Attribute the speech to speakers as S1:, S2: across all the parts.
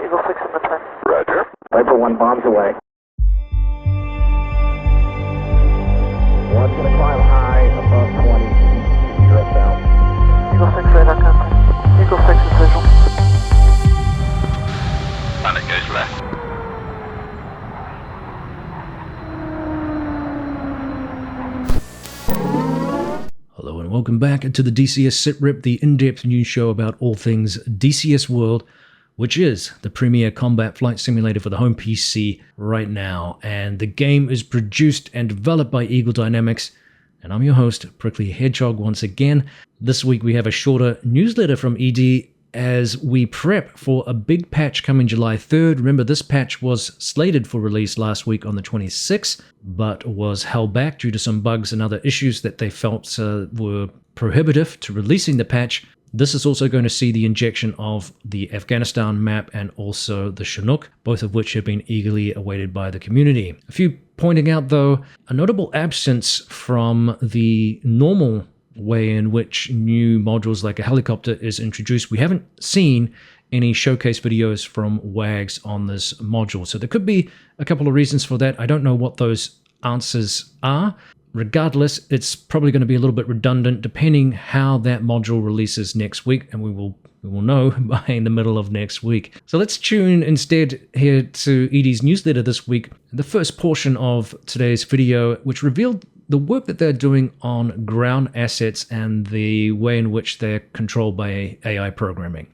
S1: Eagle 6 in the 10.
S2: Roger.
S3: Virpil 1 bombs away. One's going to climb high above 20 east to south.
S1: Eagle 6 radar contact. Eagle 6 is visual.
S2: Planet goes left.
S4: Hello and welcome back to the DCS SITREP, the in-depth news show about all things DCS World, which is the premier combat flight simulator for the home PC right now. And the game is produced and developed by Eagle Dynamics, and I'm your host, Prickly Hedgehog, once again. This week we have a shorter newsletter from ED as we prep for a big patch coming July 3rd. Remember, this patch was slated for release last week on the 26th, but was held back due to some bugs and other issues that they felt were prohibitive to releasing the patch. This is also going to see the injection of the Afghanistan map and also the Chinook, both of which have been eagerly awaited by the community. A few pointing out, though, a notable absence from the normal way in which new modules like a helicopter is introduced. We haven't seen any showcase videos from WAGs on this module, so there could be a couple of reasons for that. I don't know what those answers are. Regardless, it's probably going to be a little bit redundant depending how that module releases next week, and we will know by the middle of next week. So let's tune instead here to ED's newsletter this week, the first portion of today's video, which revealed the work that they're doing on ground assets and the way in which they're controlled by AI programming.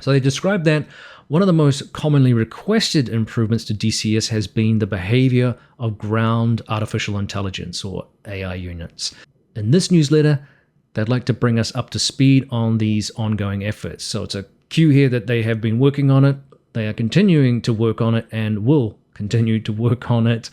S4: So they described that one of the most commonly requested improvements to DCS has been the behavior of ground artificial intelligence, or AI units. In this newsletter, they'd like to bring us up to speed on these ongoing efforts. So it's a cue here that they have been working on it, they are continuing to work on it, and will continue to work on it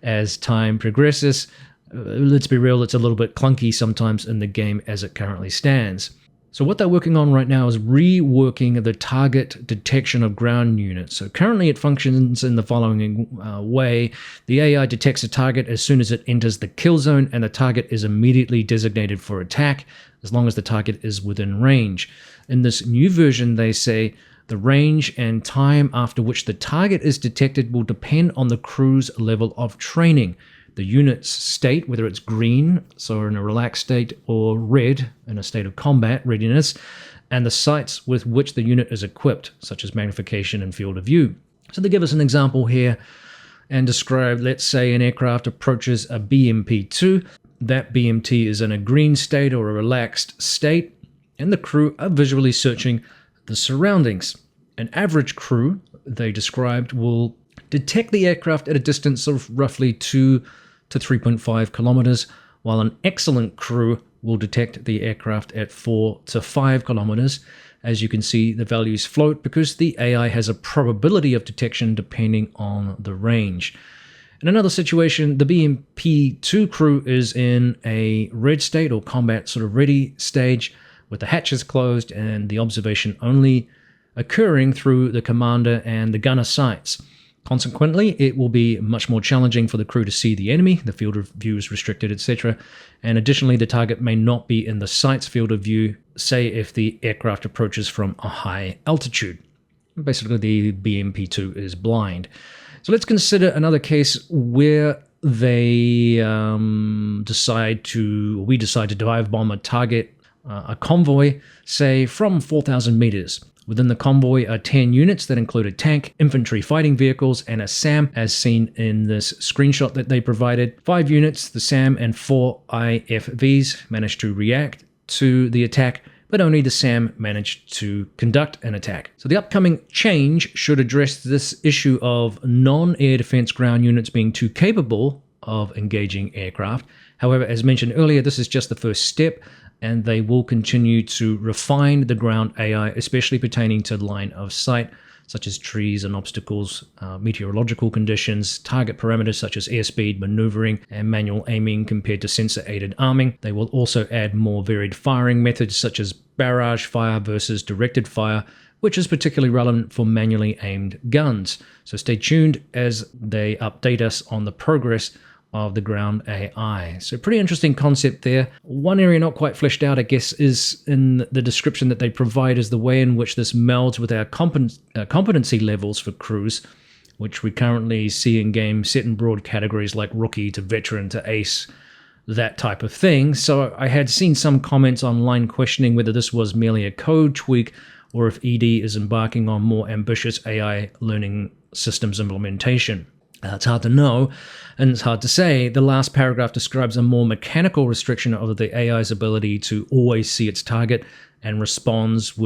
S4: as time progresses. Let's be real, it's a little bit clunky sometimes in the game as it currently stands. So what they're working on right now is reworking the target detection of ground units. So currently it functions in the following way. The AI detects a target as soon as it enters the kill zone, and the target is immediately designated for attack as long as the target is within range. In this new version, they say the range and time after which the target is detected will depend on the crew's level of training, the unit's state, whether it's green, so in a relaxed state, or red, in a state of combat readiness, and the sights with which the unit is equipped, such as magnification and field of view. So they give us an example here and describe, let's say an aircraft approaches a BMP-2. That BMT is in a green state or a relaxed state, and the crew are visually searching the surroundings. An average crew, they described, will detect the aircraft at a distance of roughly 2 to 3.5 kilometers, while an excellent crew will detect the aircraft at 4 to 5 kilometers. As you can see, the values float because the AI has a probability of detection depending on the range. In another situation, the BMP-2 crew is in a red state or combat sort of ready stage, with the hatches closed and the observation only occurring through the commander and the gunner sights. Consequently, it will be much more challenging for the crew to see the enemy, the field of view is restricted, etc. And additionally, the target may not be in the sight's field of view, say if the aircraft approaches from a high altitude. Basically, the BMP-2 is blind. So let's consider another case where we decide to dive bomb a target, a convoy, say from 4,000 meters. Within the convoy are 10 units that include a tank, infantry fighting vehicles, and a SAM, as seen in this screenshot that they provided. 5 units, the SAM and 4 IFVs, managed to react to the attack, but only the SAM managed to conduct an attack. So the upcoming change should address this issue of non-air defense ground units being too capable of engaging aircraft. However, as mentioned earlier, this is just the first step, and they will continue to refine the ground AI, especially pertaining to line of sight, such as trees and obstacles, meteorological conditions, target parameters such as airspeed, maneuvering, and manual aiming compared to sensor-aided arming. They will also add more varied firing methods such as barrage fire versus directed fire, which is particularly relevant for manually aimed guns. So stay tuned as they update us on the progress of the ground AI. So pretty interesting concept there. One area not quite fleshed out, I guess, is in the description that they provide is the way in which this melds with our competency levels for crews, which we currently see in game set in broad categories like rookie to veteran to ace, that type of thing. So I had seen some comments online questioning whether this was merely a code tweak or if ED is embarking on more ambitious AI learning systems implementation. It's hard to know, and it's hard to say. The last paragraph describes a more mechanical restriction of the AI's ability to always see its target and responds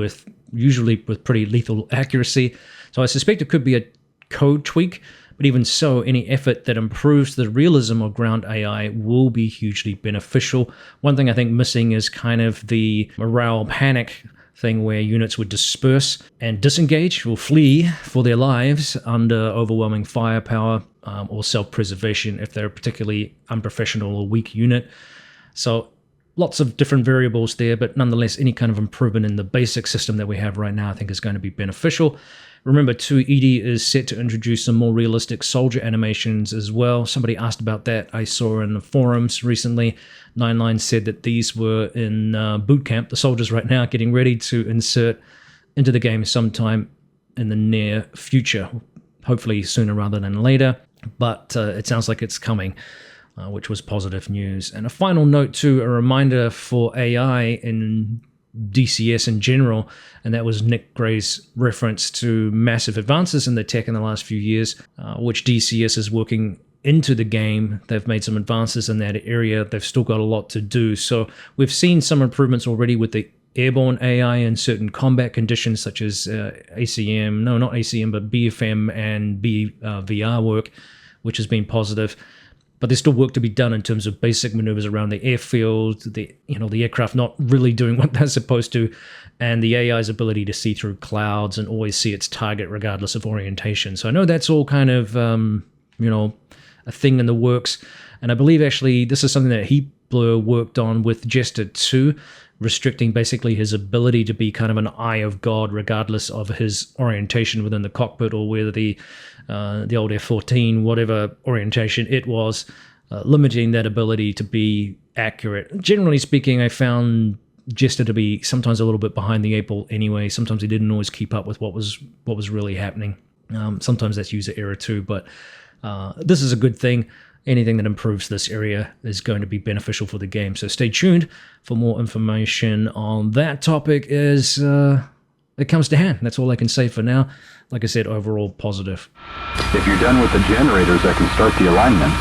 S4: usually with pretty lethal accuracy. So I suspect it could be a code tweak, but even so, any effort that improves the realism of ground AI will be hugely beneficial. One thing I think missing is kind of the morale panic thing where units would disperse and disengage or flee for their lives under overwhelming firepower or self-preservation if they're a particularly unprofessional or weak unit. So lots of different variables there, but nonetheless, any kind of improvement in the basic system that we have right now I think is going to be beneficial. Remember too, ED is set to introduce some more realistic soldier animations as well. Somebody asked about that, I saw in the forums recently. 99 said that these were in boot camp, the soldiers right now getting ready to insert into the game sometime in the near future, hopefully sooner rather than later, but it sounds like it's coming, which was positive news. And a final note too, a reminder for AI in DCS in general, and that was Nick Gray's reference to massive advances in the tech in the last few years, which DCS is working into the game. They've made some advances in that area. They've still got a lot to do. So we've seen some improvements already with the airborne AI in certain combat conditions such as ACM, no, not ACM, but BFM and VR work, which has been positive. But there's still work to be done in terms of basic maneuvers around the airfield, the aircraft not really doing what they're supposed to, and the AI's ability to see through clouds and always see its target regardless of orientation. So I know that's all kind of, a thing in the works. And I believe actually this is something that Heatblur worked on with Jester 2, restricting basically his ability to be kind of an eye of God regardless of his orientation within the cockpit or whether the old F-14, whatever orientation it was, limiting that ability to be accurate. Generally speaking, I found Jester to be sometimes a little bit behind the eight ball anyway. Sometimes he didn't always keep up with what was really happening. Sometimes that's user error too, but this is a good thing. Anything that improves this area is going to be beneficial for the game. So stay tuned for more information on that topic as it comes to hand. That's all I can say for now. Like I said, overall positive.
S2: If you're done with the generators, I can start the alignment.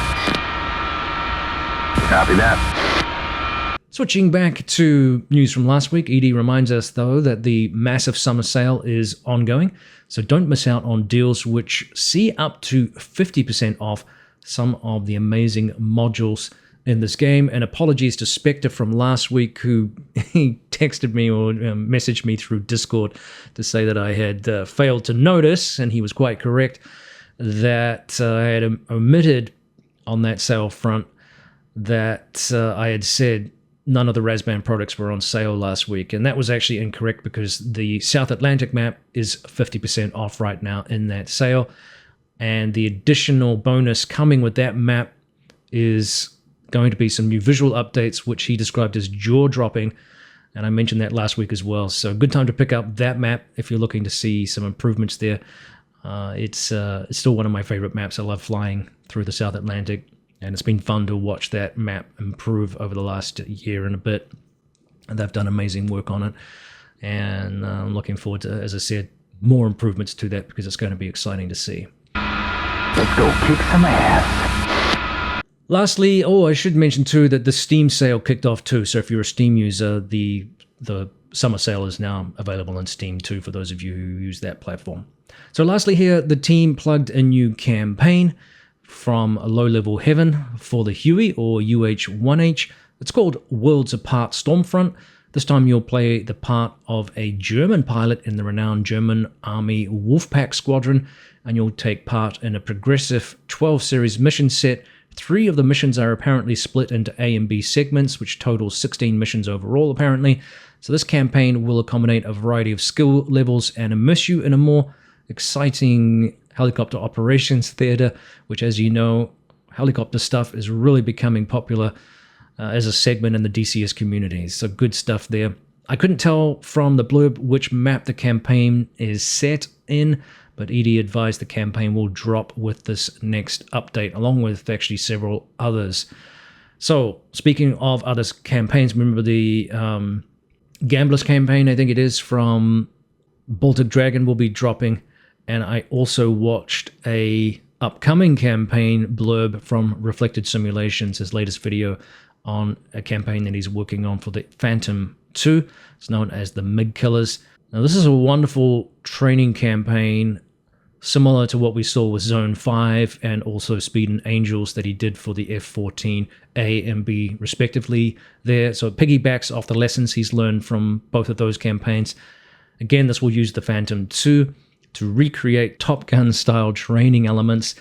S2: Copy that.
S4: Switching back to news from last week, ED reminds us, though, that the massive summer sale is ongoing. So don't miss out on deals which see up to 50% off some of the amazing modules in this game. And apologies to Spectre from last week, who he texted me or messaged me through Discord to say that I had failed to notice, and he was quite correct, that I had omitted on that sale front that I had said none of the Razban products were on sale last week. And that was actually incorrect because the South Atlantic map is 50% off right now in that sale. And the additional bonus coming with that map is going to be some new visual updates, which he described as jaw-dropping. And I mentioned that last week as well. So good time to pick up that map if you're looking to see some improvements there. It's still one of my favorite maps. I love flying through the South Atlantic. And it's been fun to watch that map improve over the last year and a bit. And they've done amazing work on it. And I'm looking forward to, as I said, more improvements to that because it's going to be exciting to see.
S2: Let's go kick some ass.
S4: Lastly, I should mention too that the Steam sale kicked off too. So if you're a Steam user, the summer sale is now available on Steam too for those of you who use that platform. So lastly here, the team plugged a new campaign from a low-level heaven for the Huey or UH-1H. It's called Worlds Apart Stormfront. This time you'll play the part of a German pilot in the renowned German Army Wolfpack Squadron, and you'll take part in a progressive 12 series mission set. 3 of the missions are apparently split into A and B segments, which totals 16 missions overall apparently. So this campaign will accommodate a variety of skill levels and immerse you in a more exciting helicopter operations theater, which, as you know, helicopter stuff is really becoming popular as a segment in the DCS community. So good stuff there. I couldn't tell from the blurb which map the campaign is set in, but ED advised the campaign will drop with this next update, along with actually several others. So, speaking of other campaigns, remember the Gamblers campaign, I think it is, from Baltic Dragon will be dropping, and I also watched a upcoming campaign blurb from Reflected Simulations, his latest video on a campaign that he's working on for the Phantom 2. It's known as the MiG Killers. Now, this is a wonderful training campaign, similar to what we saw with Zone 5 and also Speed and Angels that he did for the F-14A and B respectively there. So it piggybacks off the lessons he's learned from both of those campaigns. Again, this will use the Phantom 2 to recreate Top Gun style training elements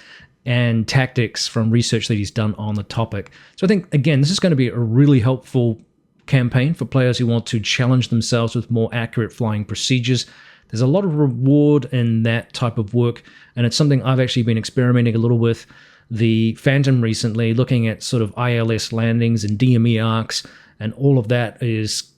S4: and tactics from research that he's done on the topic. So I think, again, this is going to be a really helpful campaign for players who want to challenge themselves with more accurate flying procedures. There's a lot of reward in that type of work, and it's something I've actually been experimenting a little with the Phantom recently, looking at sort of ILS landings and DME arcs, and all of that is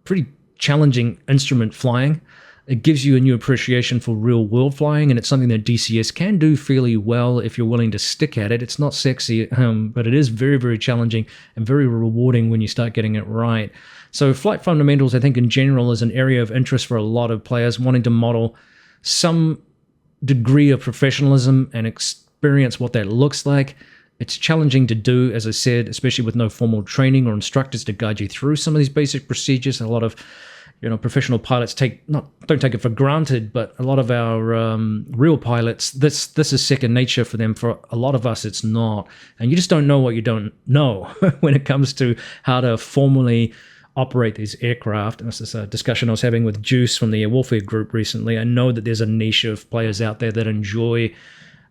S4: pretty challenging instrument flying. It gives you a new appreciation for real-world flying, and it's something that DCS can do fairly well if you're willing to stick at it. It's not sexy, but it is very, very challenging and very rewarding when you start getting it right. So flight fundamentals, I think, in general, is an area of interest for a lot of players wanting to model some degree of professionalism and experience what that looks like. It's challenging to do, as I said, especially with no formal training or instructors to guide you through some of these basic procedures. A lot of professional pilots don't take it for granted, but a lot of our real pilots, this is second nature for them. For a lot of us, it's not. And you just don't know what you don't know when it comes to how to formally operate these aircraft. And this is a discussion I was having with Juice from the Air Warfare group recently. I know that there's a niche of players out there that enjoy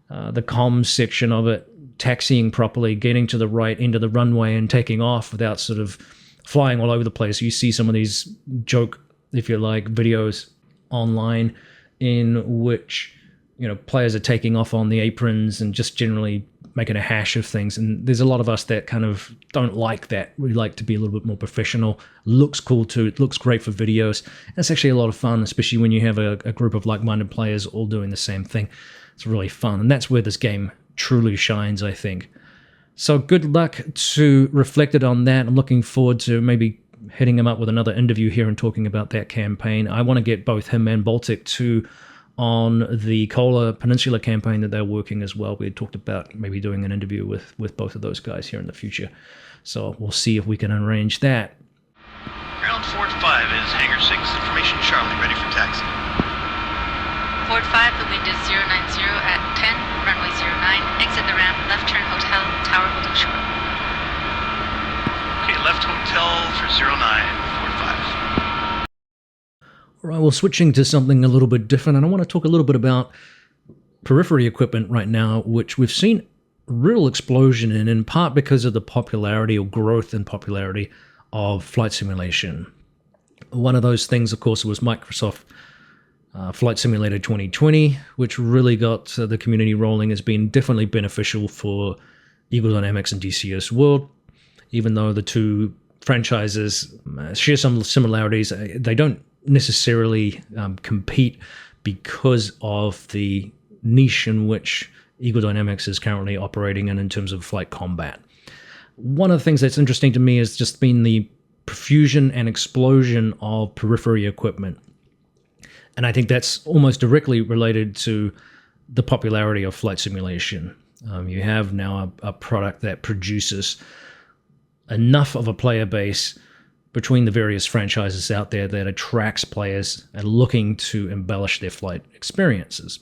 S4: the comms section of it, taxiing properly, getting to the right end of the runway and taking off without sort of flying all over the place. You see some of these joke, if you like, videos online in which players are taking off on the aprons and just generally making a hash of things. And there's a lot of us that kind of don't like that. We like to be a little bit more professional. Looks cool too. It looks great for videos. And it's actually a lot of fun, especially when you have a group of like-minded players all doing the same thing. It's really fun. And that's where this game truly shines, I think. So good luck to Reflected on that. I'm looking forward to maybe hitting him up with another interview here and talking about that campaign. I want to get both him and Baltic 2 on the Kola Peninsula campaign that they're working as well. We had talked about maybe doing an interview with both of those guys here in the future. So we'll see if we can arrange that.
S5: Ground Fort 5 is Hangar 6, information Charlie, ready for taxi.
S6: Fort 5, the wind is 090 at 10, runway 09, exit the ramp, left turn hotel, tower holding short.
S5: Okay, left hotel for 09, Fort 5.
S4: All right, well, switching to something a little bit different, and I want to talk a little bit about periphery equipment right now, which we've seen real explosion in part because of the popularity or growth in popularity of flight simulation. One of those things, of course, was Microsoft Flight Simulator 2020, which really got the community rolling, has been definitely beneficial for Eagle Dynamics and DCS World. Even though the two franchises share some similarities, they don't necessarily compete because of the niche in which Eagle Dynamics is currently operating in terms of flight combat. One of the things that's interesting to me has just been the profusion and explosion of periphery equipment. And I think that's almost directly related to the popularity of flight simulation. You have now a product that produces enough of a player base between the various franchises out there that attracts players and looking to embellish their flight experiences.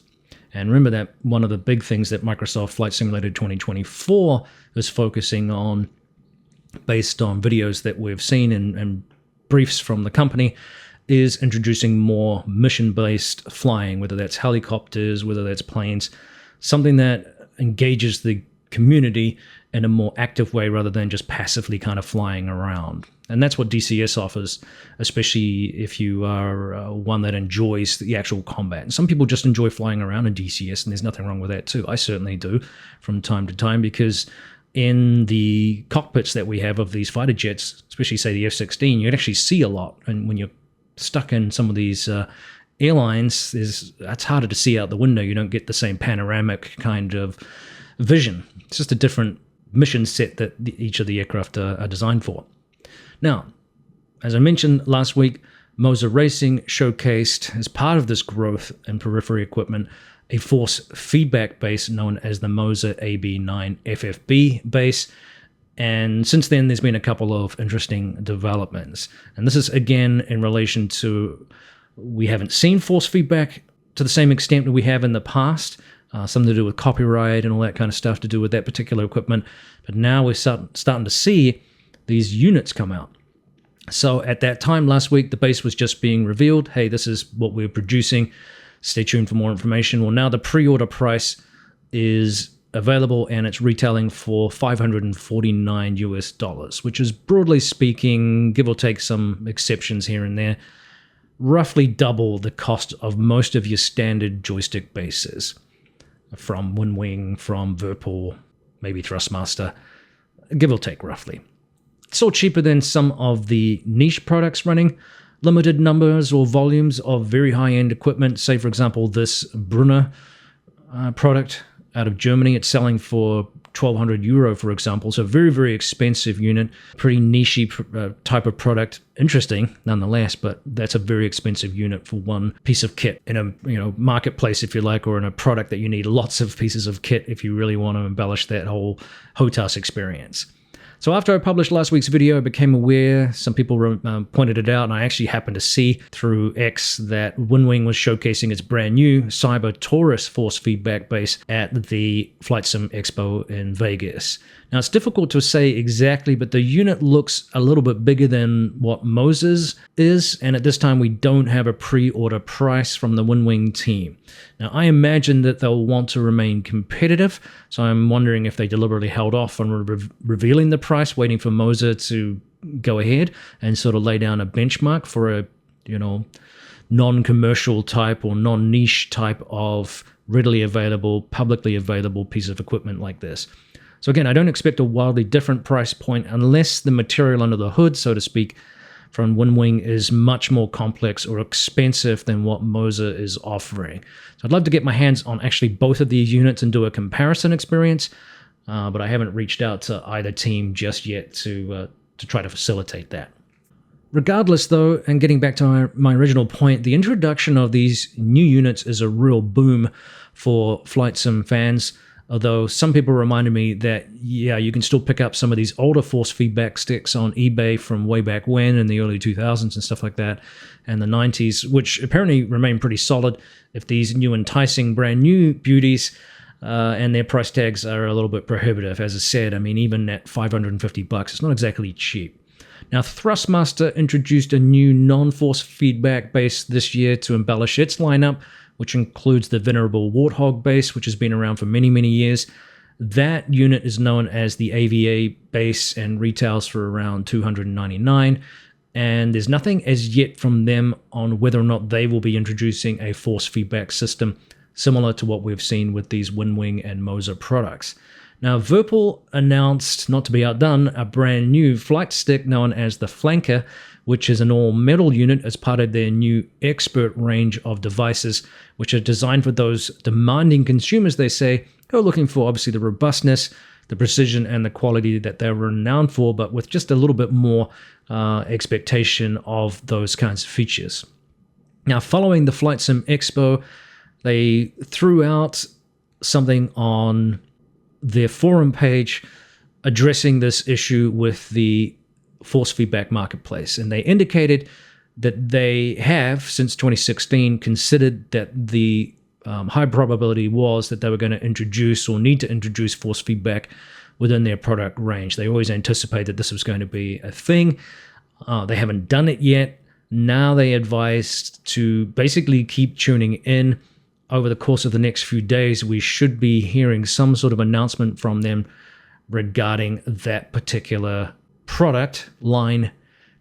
S4: And remember that one of the big things that Microsoft Flight Simulator 2024 is focusing on, based on videos that we've seen and briefs from the company, is introducing more mission-based flying, whether that's helicopters, whether that's planes, something that engages the community in a more active way rather than just passively kind of flying around. And that's what DCS offers, especially if you are one that enjoys the actual combat. And some people just enjoy flying around in DCS, and there's nothing wrong with that too. I certainly do from time to time, because in the cockpits that we have of these fighter jets, especially say the F-16, you can actually see a lot. And when you're stuck in some of these airlines, it's harder to see out the window. You don't get the same panoramic kind of vision. It's just a different mission set that each of the aircraft are designed for. Now, as I mentioned last week, Moser Racing showcased, as part of this growth in periphery equipment, a force feedback base known as the Moser AB9 FFB base. And since then, there's been a couple of interesting developments. And this is, again, in relation to, we haven't seen force feedback to the same extent that we have in the past. Something to do with copyright and all that kind of stuff to do with that particular equipment. But now we're starting to see these units come out. So at that time last week, the base was just being revealed. Hey, this is what we're producing. Stay tuned for more information. Well, now the pre-order price is available, and it's retailing for $549 US, which is, broadly speaking, give or take some exceptions here and there, roughly double the cost of most of your standard joystick bases. From Wing, from Virpil, maybe Thrustmaster, give or take roughly. Still cheaper than some of the niche products running limited numbers or volumes of very high-end equipment. Say, for example, this Brunner product out of Germany. It's selling for 1,200 euro, for example. So very, very expensive unit, pretty niche-y type of product. Interesting, nonetheless, but that's a very expensive unit for one piece of kit in a marketplace, if you like, or in a product that you need lots of pieces of kit if you really want to embellish that whole HOTAS experience. So after I published last week's video, I became aware, some people pointed it out, and I actually happened to see through X that Winwing was showcasing its brand new Cyber Taurus force feedback base at the Flight Sim Expo in Vegas. Now, it's difficult to say exactly, but the unit looks a little bit bigger than what Moser's is, and at this time we don't have a pre-order price from the Winwing team. Now, I imagine that they'll want to remain competitive, so I'm wondering if they deliberately held off on revealing the price, waiting for Moser to go ahead and sort of lay down a benchmark for a, non-commercial type or non-niche type of readily available, publicly available piece of equipment like this. So again, I don't expect a wildly different price point unless the material under the hood, so to speak, from Winwing is much more complex or expensive than what Moser is offering. So I'd love to get my hands on actually both of these units and do a comparison experience, but I haven't reached out to either team just yet to try to facilitate that. Regardless, though, and getting back to my original point, the introduction of these new units is a real boom for Flight Sim fans. Although some people reminded me that, yeah, you can still pick up some of these older force feedback sticks on eBay from way back when in the early 2000s and stuff like that, and the 90s, which apparently remain pretty solid if these new enticing brand new beauties and their price tags are a little bit prohibitive. As I said, I mean, even at $550, it's not exactly cheap. Now, Thrustmaster introduced a new non-force feedback base this year to embellish its lineup, which includes the venerable Warthog base, which has been around for many, many years. That unit is known as the AVA base and retails for around $299, and there's nothing as yet from them on whether or not they will be introducing a force feedback system similar to what we've seen with these Winwing and Moser products. Now, Virpil announced, not to be outdone, a brand new flight stick known as the Flanker, which is an all-metal unit as part of their new Expert range of devices, which are designed for those demanding consumers, they say, who are looking for, obviously, the robustness, the precision, and the quality that they're renowned for, but with just a little bit more expectation of those kinds of features. Now, following the Flight Sim Expo, they threw out something on their forum page addressing this issue with the force feedback marketplace, and they indicated that they have, since 2016, considered that the high probability was that they were going to introduce or need to introduce force feedback within their product range. They always anticipated this was going to be a thing. They haven't done it yet. Now they advised to basically keep tuning in. Over the course of the next few days, we should be hearing some sort of announcement from them regarding that particular product line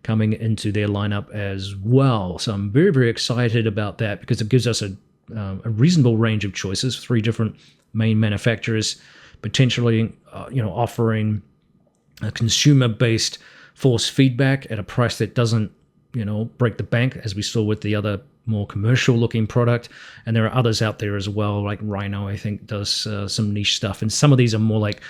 S4: coming into their lineup as well. So I'm very, very excited about that because it gives us a reasonable range of choices, 3 different main manufacturers, potentially offering a consumer-based force feedback at a price that doesn't break the bank, as we saw with the other more commercial-looking product. And there are others out there as well, like Rhino, I think, does some niche stuff. And some of these are more like,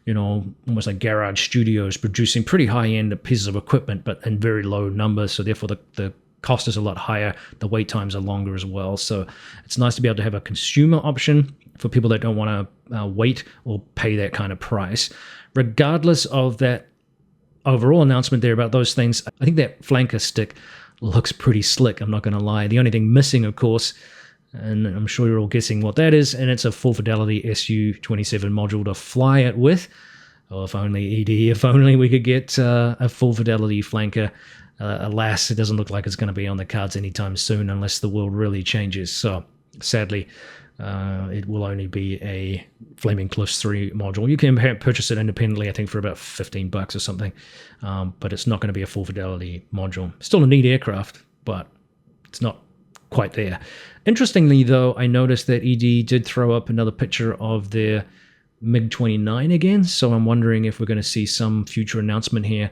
S4: almost like garage studios producing pretty high-end pieces of equipment, but in very low numbers. So therefore, the cost is a lot higher. The wait times are longer as well. So it's nice to be able to have a consumer option for people that don't want to wait or pay that kind of price. Regardless of that overall announcement there about those things, I think that flanker stick looks pretty slick, I'm not going to lie. The only thing missing, of course, and I'm sure you're all guessing what that is, and it's a full fidelity SU-27 module to fly it with. Oh, if only, ED, if only we could get a full fidelity flanker. Alas, it doesn't look like it's going to be on the cards anytime soon unless the world really changes. So, sadly, it will only be a Flaming Cliffs 3 module. You can purchase it independently, I think, for about $15 or something, but it's not going to be a full fidelity module. Still a neat aircraft, but it's not quite there. Interestingly, though, I noticed that ED did throw up another picture of their MiG-29 again, so I'm wondering if we're going to see some future announcement here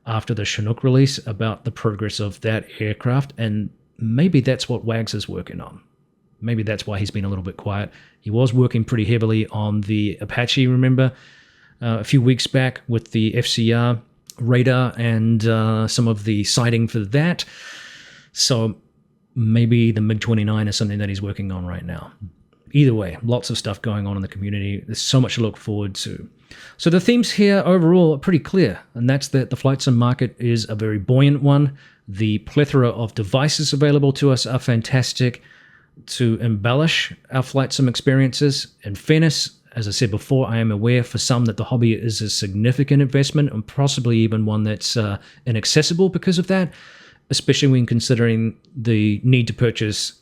S4: after the Chinook release about the progress of that aircraft, and maybe that's what Wags is working on. Maybe that's why he's been a little bit quiet. He was working pretty heavily on the Apache, remember, a few weeks back with the FCR radar and some of the sighting for that. So maybe the MiG-29 is something that he's working on right now. Either way, lots of stuff going on in the community. There's so much to look forward to. So the themes here overall are pretty clear, and that's that the flight sim market is a very buoyant one. The plethora of devices available to us are fantastic to embellish our flight sim experiences. In fairness, as I said before, I am aware for some that the hobby is a significant investment and possibly even one that's inaccessible because of that, especially when considering the need to purchase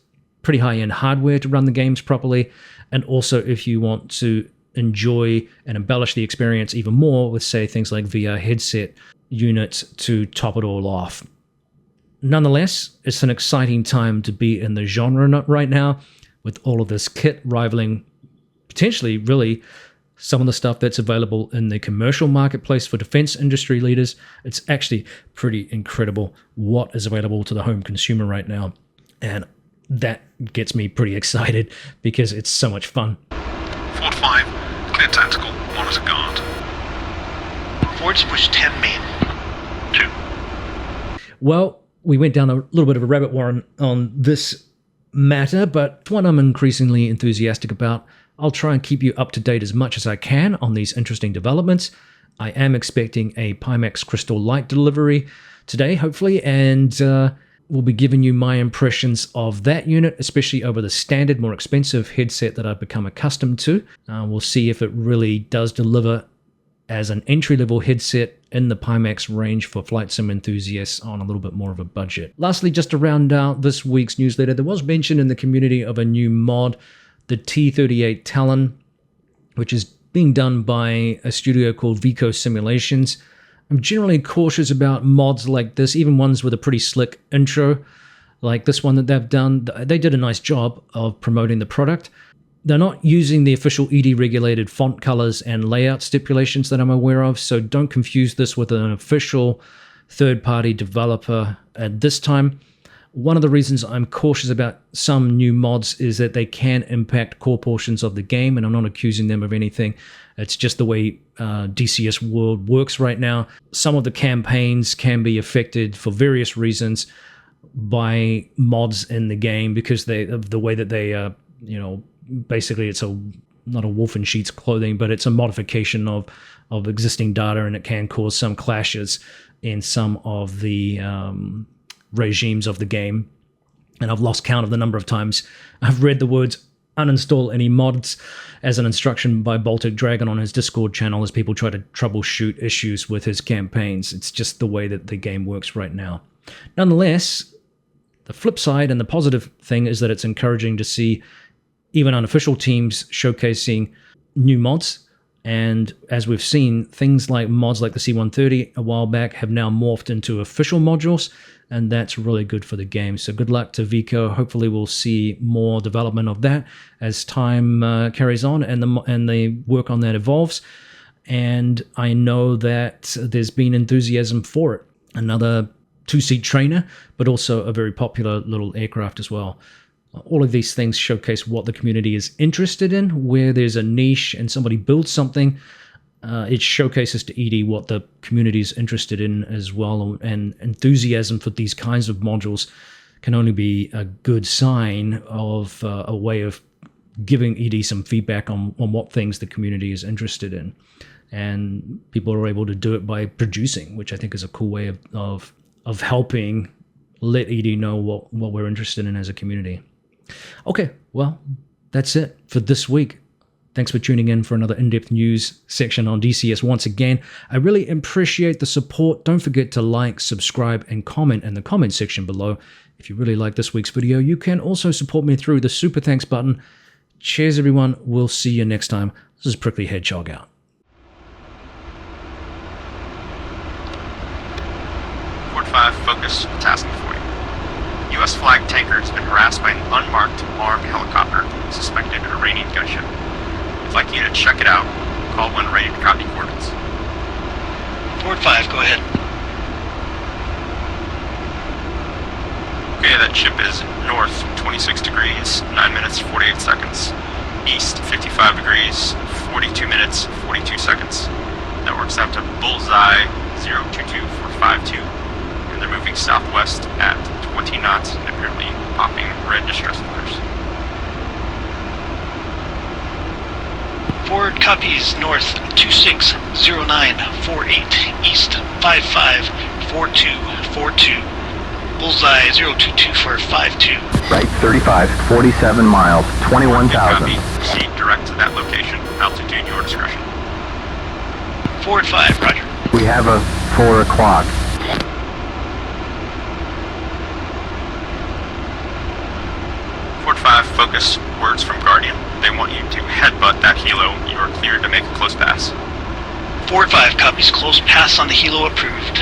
S4: pretty high-end hardware to run the games properly, and also if you want to enjoy and embellish the experience even more with, say, things like VR headset units to top it all off. Nonetheless, it's an exciting time to be in the genre right now, with all of this kit rivaling potentially really some of the stuff that's available in the commercial marketplace for defense industry leaders. It's actually pretty incredible what is available to the home consumer right now, and that gets me pretty excited because it's so much fun.
S5: Ford 5, clear tactical, monitor guard. Forwards push 10 main. 2.
S4: Well, we went down a little bit of a rabbit warren on this matter, but one I'm increasingly enthusiastic about. I'll try and keep you up to date as much as I can on these interesting developments. I am expecting a Pimax Crystal Light delivery today, hopefully, and we'll be giving you my impressions of that unit, especially over the standard, more expensive headset that I've become accustomed to. We'll see if it really does deliver as an entry-level headset in the Pimax range for flight sim enthusiasts on a little bit more of a budget. Lastly, just to round out this week's newsletter, there was mention in the community of a new mod, the T-38 Talon, which is being done by a studio called Veco Simulations. I'm generally cautious about mods like this, even ones with a pretty slick intro, like this one that they've done. They did a nice job of promoting the product. They're not using the official ED-regulated font colors and layout stipulations that I'm aware of, so don't confuse this with an official third-party developer at this time. One of the reasons I'm cautious about some new mods is that they can impact core portions of the game, and I'm not accusing them of anything. It's just the way DCS world works right now. Some of the campaigns can be affected for various reasons by mods in the game because of the way that they, basically it's not a wolf in sheep's clothing, but it's a modification of existing data, and it can cause some clashes in some of the regimes of the game. And I've lost count of the number of times I've read the words uninstall any mods as an instruction by Baltic Dragon on his Discord channel as people try to troubleshoot issues with his campaigns. It's just the way that the game works right now. Nonetheless, the flip side and the positive thing is that it's encouraging to see even unofficial teams showcasing new mods And as we've seen, things like mods like the C-130 a while back have now morphed into official modules, and that's really good for the game. So good luck to Veco. Hopefully we'll see more development of that as time carries on and the work on that evolves. And I know that there's been enthusiasm for it. Another two-seat trainer, but also a very popular little aircraft as well. All of these things showcase what the community is interested in. Where there's a niche and somebody builds something, it showcases to ED what the community is interested in as well. And enthusiasm for these kinds of modules can only be a good sign of a way of giving ED some feedback on what things the community is interested in. And people are able to do it by producing, which I think is a cool way of helping let ED know what we're interested in as a community. Okay, well, that's it for this week. Thanks for tuning in for another in-depth news section on DCS once again. I really appreciate the support. Don't forget to like, subscribe, and comment in the comment section below. If you really like this week's video, you can also support me through the super thanks button. Cheers, everyone. We'll see you next time. This is Prickly Hedgehog out.
S7: Fort 5, focus, tasking for you. U.S. flag tanker has been harassed by an unmarked armed helicopter, suspected Iranian gunship. I'd like you to check it out. Call when ready to copy coordinates.
S5: Fort 5, go ahead.
S7: Okay, that ship is north 26 degrees, 9 minutes, 48 seconds. East 55 degrees, 42 minutes, 42 seconds. That works out to bullseye 022452. And they're moving southwest at 20 knots and apparently popping red distress flares.
S5: Forward copies north 260948, east 554242. Bullseye 022452.
S2: Right 35, 47 miles, 21,000.
S7: Copy. Proceed direct to that location. Altitude your discretion.
S5: Forward 5, roger.
S2: We have a 4 o'clock.
S7: Fort 5, focus. Words from Guardian. They want you to headbutt that helo. You are cleared to make a close pass.
S5: Forward 5 copies, close pass on the helo approved.